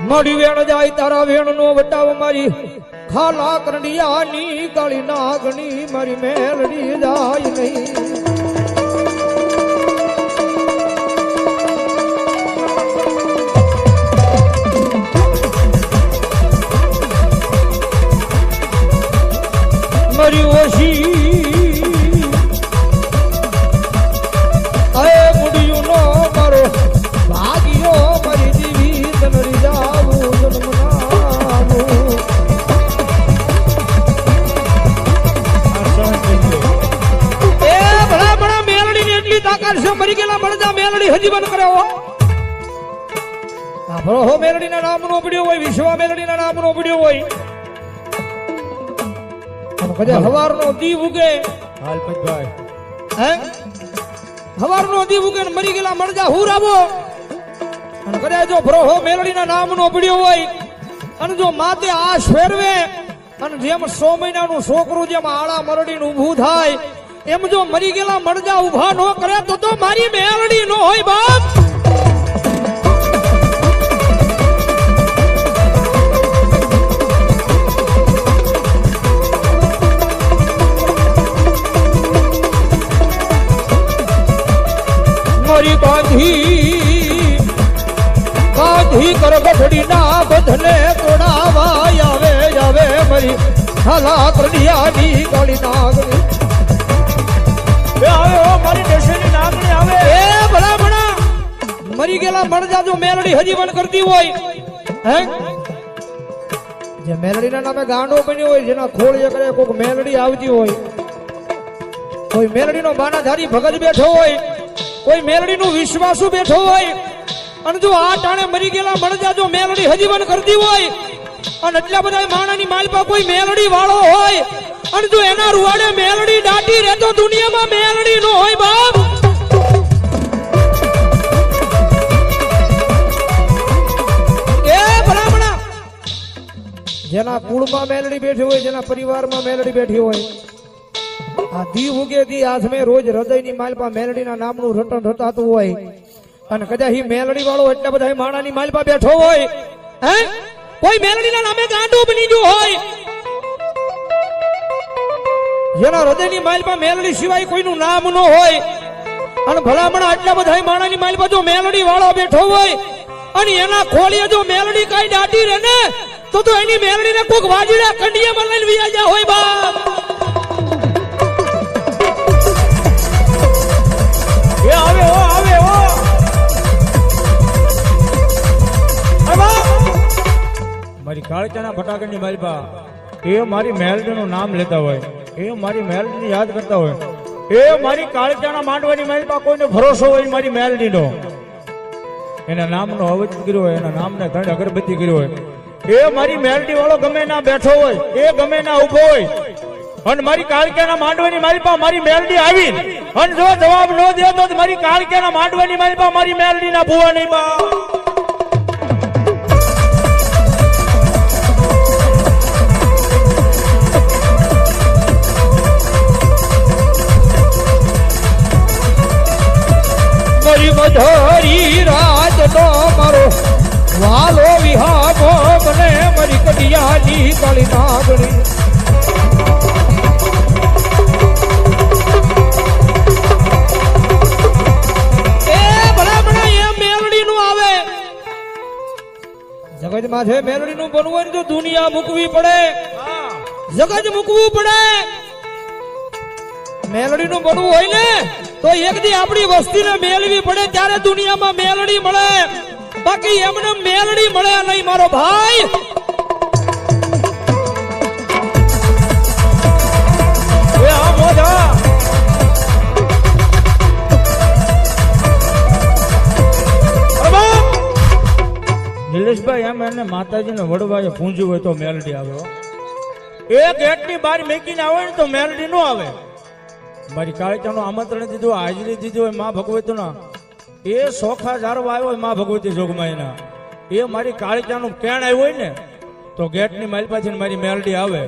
મારી વેણ જાય તારા વેણ નો વટાવ મારી ખાલા કરડિયાની કાળી નાગણી મારી મેલડી જાય નહીં મારી ઓછી અરે મુડિયું નો મારો ભાગ્યો મારી દીવી તનરી જાવું જન્મનાવું એ ભલા ભલા મેલડી ની એટલી તાકાત છે મરી ગયેલા મળજા મેલડી હજી બંધ કરે હો આ ભરો હો મેલડી ના નામ નો પડ્યો હોય વિશ્વા મેલડી ના નામ નો પડ્યો હોય કદાચ હવારનો દીવ ઉગે હાલ પતભાઈ હે હવારનો દીવ ઉગે ને મરી ગયેલા મળજા હુરાવો અને કદાચ જો ભરોહો મેલડીના નામનો પડ્યો હોય અને જો માતે આ ફેરવે અને જેમ 100 મહિનાનું છોકરું જેમ આળા મરડીનું ઊભું થાય એમ જો મરી ગયેલા મળજા ઊભા ન કરે તો મારી મેલડી ન હોય બાપ મારી બાંધી કર ગઢડી ના બધને તોડાવા આવે આવે મારી હાલા કરડિયાની કાળી નાગણી આવે ઓ મારી દેશની નાગણી આવે એ ભલા ભલા મરી ગયેલા મળજા જો મેલડી હજી વન કરતી હોય હે જે મેલડીના નામે ગાંડો બન્યો હોય જેના ખોળીએ કરે કોક મેલડી આવતી હોય કોઈ મેલડીનો બાનાધારી ભગત બેઠો હોય કોઈ મેલડી નું વિશ્વાસુ બેઠો હોય અને જો આ ટાણે મરી ગયેલા મળજા જો મેલડી હજીવન કરતી હોય અને એટલા બધા માણાની માલપા કોઈ મેલડી વાળો હોય અને જો એના રૂવાડે મેલડી દાટી રહે તો દુનિયામાં મેલડી નો હોય બાપ એ ભલામણા જેના કુળમાં મેલડી બેઠી હોય જેના પરિવારમાં મેલડી બેઠી હોય આ દી ઉગે દી આથમે રોજ હૃદયની માલપા મેલડીના નામનું રટણ રટાતું હોય અને કદાચ ઈ મેલડી વાળો એટલા બધા માણાની માલપા બેઠો હોય હે કોઈ મેલડીના નામે ગાંડો બની ગયો હોય જેના હૃદયની માલપા મેલડી સિવાય કોઈનું નામ ન હોય અને ભલામણા એટલા બધા માણાની માલપા જો મેલડી વાળો બેઠો હોય અને એના ખોળીએ જો મેલડી કાઈ દાટી રહે ને તો એની મેલડીને કોક વાજીડા કંડિયામાં લઈને વિયા જા હોય બાપ મારી કાળચાના ફટાકડની માલપા એ મારી મેલડીનું નામ લેતા હોય એ મારી મેલડીને યાદ કરતા હોય એ મારી કાળચાના માંડવાની માલપા કોઈને ભરોસો હોય મારી મેલડીનો એના નામનો અવચ કર્યો હોય એના નામને ધડ અગરબત્તી કર્યો હોય એ મારી મેલડી વાળો ગમે ના બેઠો હોય એ ગમે ના ઉભો હોય અને મારી કાળક્યાના માંડવાની માલપા મારી મેલડી આવી અને જો જવાબ ન દે તો મારી કાળક્યાના માંડવાની માલપા મારી મેલડી ના ભૂવા નહીં બા મારી મધરી રાત નો મારો વાલો વિહામો મને મારી કડિયાની કાળી નાગણી જગત માં છે મેલડી નું બનવું હોય તો દુનિયા મૂકવી પડે જગત મૂકવું પડે મેલડી નું બનવું હોય ને તો એક દી આપણી વસ્તીને મેળવી પડે ત્યારે દુનિયામાં મેલડી મળે બાકી એમને મેલડી મળે નહીં મારો ભાઈ નિલેશભાઈ એમ એને માતાજીને વડવાએ પૂંજ્યું હોય તો મેલડી આવે એક ગેટની બહાર મેકીને આવે ને તો મેલડી નો આવે મારી કાળીચાનું આમંત્રણ દીધું હાજરી દીધી હોય માં ભગવતીના એ સોખા જારવા આવ્યો હોય માં ભગવતી જોગમાઈના એ મારી કાળીચાનું કેણ આવ્યું હોય ને તો ગેટની માલપાથી મારી મેલડી આવે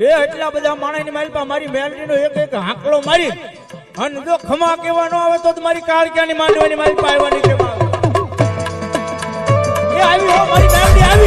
એ એટલા બધા માણાની માલપા મારી મેલડીનો એક એક હાંકડો મારી અને જો ખમા કેવાનો આવે તો મારી કાળીચાની માંડવાની માલપા આવવાની કેવા આવી હો મારી મેલડી આવી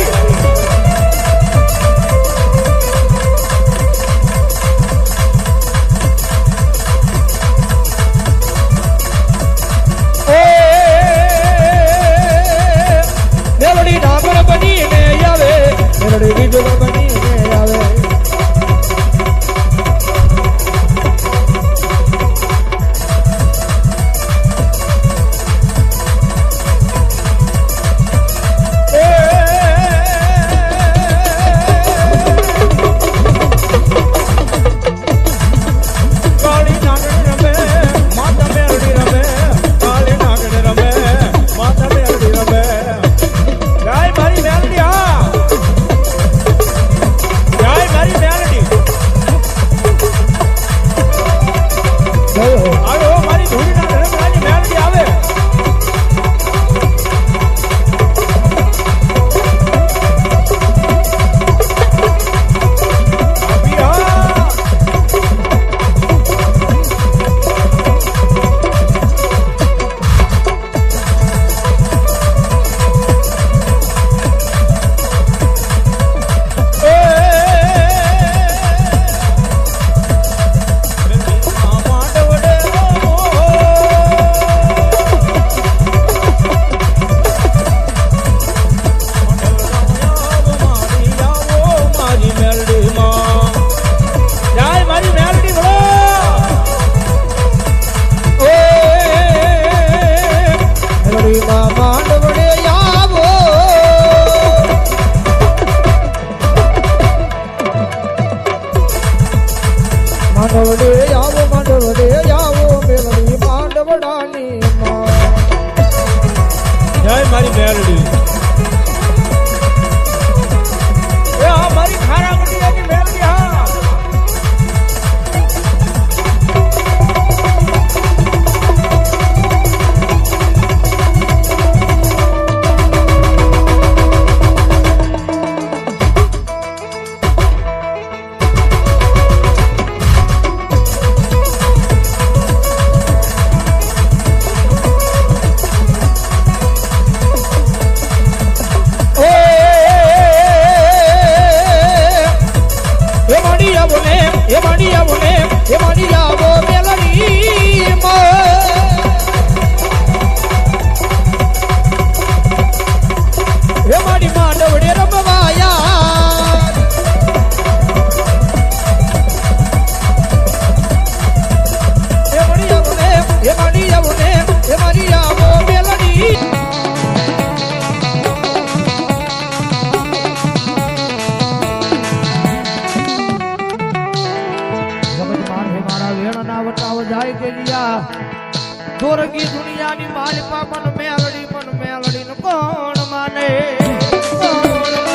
વટાવ જાય કે દિયા દોરગી દુનિયાની માલ પાપન મેલડી મન મેલડી ન કોણ